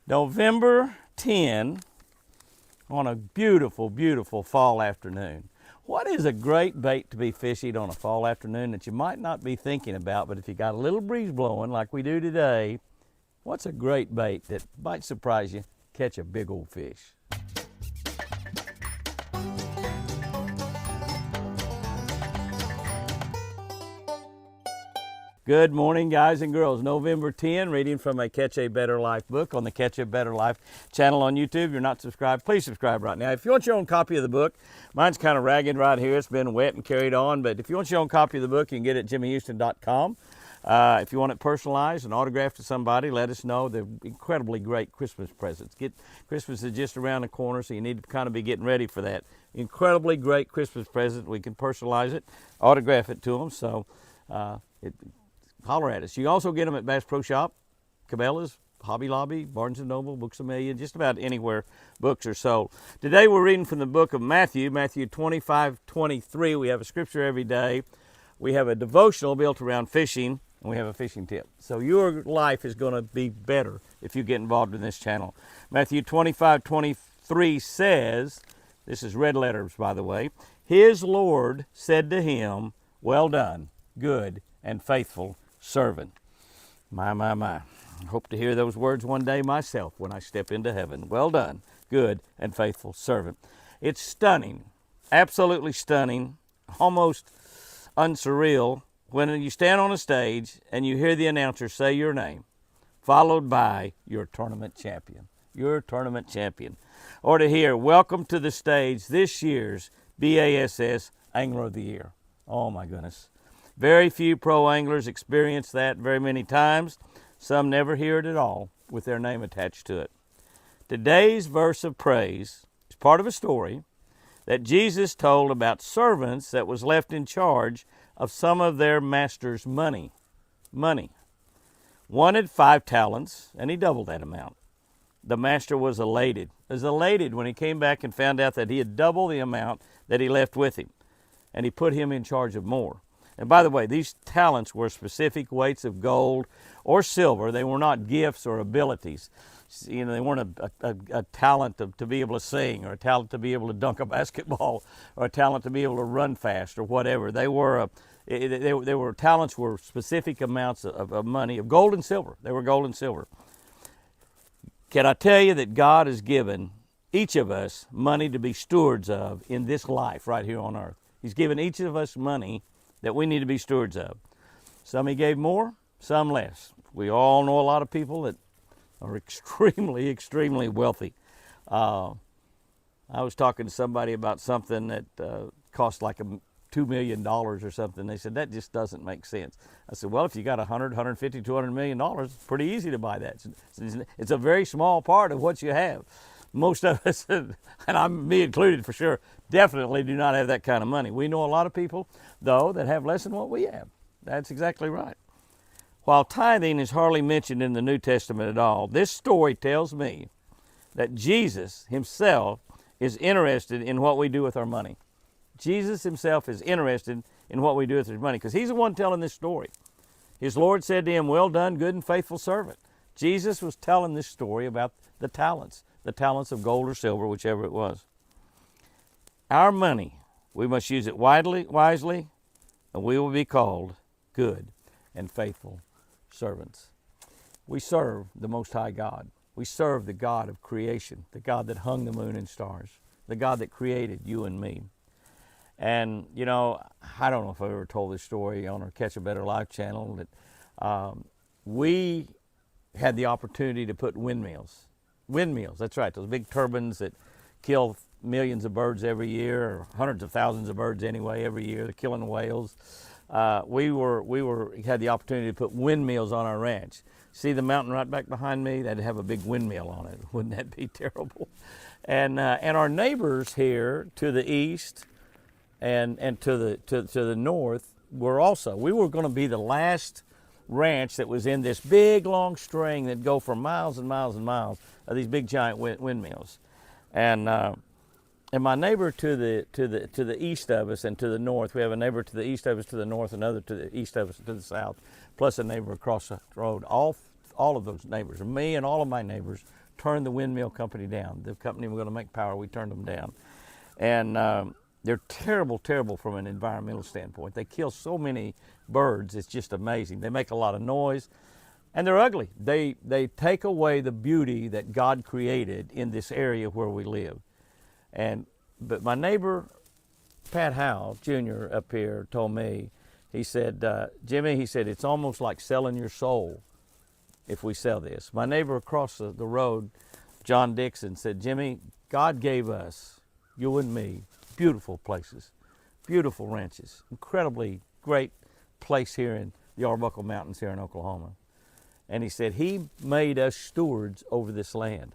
November 10 on a beautiful, beautiful fall afternoon. What is a great bait to be fishing on a fall afternoon that you might not be thinking about, but if you got a little breeze blowing like we do today, what's a great bait that might surprise you, catch a big old fish? Good morning, guys and girls. November 10, reading from a Catch a Better Life book on the Catch a Better Life channel on YouTube. If you're not subscribed, please subscribe right now. If you want your own copy of the book, mine's kind of ragged right here. It's been wet and carried on, but if you want your own copy of the book, you can get it at jimmyhouston.com. If you want it personalized and autographed to somebody, let us know. They're incredibly great Christmas presents. Christmas is just around the corner, so you need to kind of be getting ready for that. Incredibly great Christmas present. We can personalize it, autograph it to them, so holler at us. You can also get them at Bass Pro Shop, Cabela's, Hobby Lobby, Barnes & Noble, Books A Million, just about anywhere books are sold. Today we're reading from the book of Matthew 25:23. We have a scripture every day. We have a devotional built around fishing, and we have a fishing tip. So your life is going to be better if you get involved in this channel. Matthew 25:23 says, this is red letters by the way, his Lord said to him, well done, good and faithful servant. My. I hope to hear those words one day myself when I step into heaven. Well done, good and faithful servant. It's stunning, absolutely stunning, almost unsurreal when you stand on a stage and you hear the announcer say your name, followed by your tournament champion. Your tournament champion. Or to hear, welcome to the stage this year's BASS Angler of the Year. Oh my goodness. Very few pro anglers experience that very many times. Some never hear it at all with their name attached to it. Today's verse of praise is part of a story that Jesus told about servants that was left in charge of some of their master's money. One had 5 talents, and he doubled that amount. The master was elated. When he came back and found out that he had doubled the amount that he left with him, and he put him in charge of more. And by the way, these talents were specific weights of gold or silver. They were not gifts or abilities. You know, they weren't a talent to be able to sing, or a talent to be able to dunk a basketball, or a talent to be able to run fast, or whatever. They were talents were specific amounts of money, of gold and silver. They were gold and silver. Can I tell you that God has given each of us money to be stewards of in this life right here on earth? He's given each of us money that we need to be stewards of. Some he gave more, some less. We all know a lot of people that are extremely, extremely wealthy. I was talking to somebody about something that cost like $2 million or something. They said, that just doesn't make sense. I said, well, if you got 100, 150, $200 million, it's pretty easy to buy that. It's a very small part of what you have. Most of us, and me included for sure, definitely do not have that kind of money. We know a lot of people, though, that have less than what we have. That's exactly right. While tithing is hardly mentioned in the New Testament at all, this story tells me that Jesus himself is interested in what we do with our money. Jesus himself is interested in what we do with his money, because he's the one telling this story. His Lord said to him, well done, good and faithful servant. Jesus was telling this story about the talents of gold or silver, whichever it was. Our money, we must use it wisely, and we will be called good and faithful servants. We serve the Most High God. We serve the God of creation, the God that hung the moon and stars, the God that created you and me. And, you know, I don't know if I've ever told this story on our Catch a Better Life channel, that we had the opportunity to put windmills, that's right, those big turbines that kill millions of birds every year, or hundreds of thousands of birds anyway every year. They're killing whales. We had the opportunity to put windmills on our ranch. See the mountain right back behind me? That'd have a big windmill on it. Wouldn't that be terrible? And our neighbors here to the east and to the north were also. We were going to be the last ranch that was in this big long string that go for miles and miles and miles of these big giant windmills. And my neighbor to the east of us and to the north, we have a neighbor to the east of us to the north, another to the east of us to the south, plus a neighbor across the road. All of those neighbors, me and all of my neighbors, turned the windmill company down. The company we're going to make power, we turned them down. And they're terrible, terrible from an environmental standpoint. They kill so many birds. It's just amazing. They make a lot of noise, and they're ugly. They take away the beauty that God created in this area where we live. But my neighbor, Pat Howell Jr. up here told me, he said, Jimmy, he said, it's almost like selling your soul if we sell this. My neighbor across the road, John Dixon, said, Jimmy, God gave us, you and me, beautiful places, beautiful ranches, incredibly great place here in the Arbuckle Mountains here in Oklahoma. And he said, he made us stewards over this land.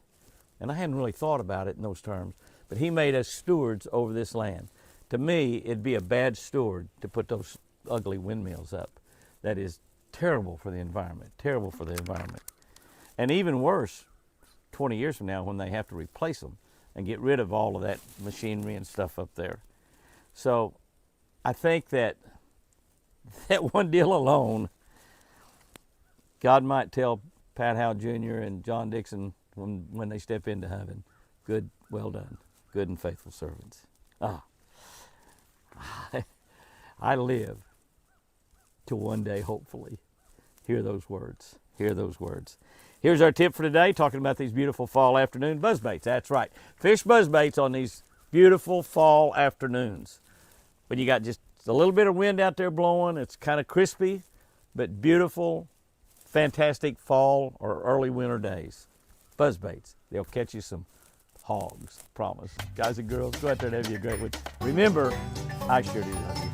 And I hadn't really thought about it in those terms, but he made us stewards over this land. To me, it'd be a bad steward to put those ugly windmills up. That is terrible for the environment, terrible for the environment. And even worse, 20 years from now when they have to replace them and get rid of all of that machinery and stuff up there. So I think that one deal alone, God might tell Pat Howell Jr. and John Dixon when they step into heaven, good, well done, good and faithful servants. I live to one day, hopefully, hear those words. Hear those words. Here's our tip for today, talking about these beautiful fall afternoon buzzbaits. That's right. Fish buzzbaits on these beautiful fall afternoons. When you got just a little bit of wind out there blowing, it's kind of crispy, but beautiful, fantastic fall or early winter days. Buzzbaits. They'll catch you some hogs, promise. Guys and girls, go out there and have you a great one. Remember, I sure do love you.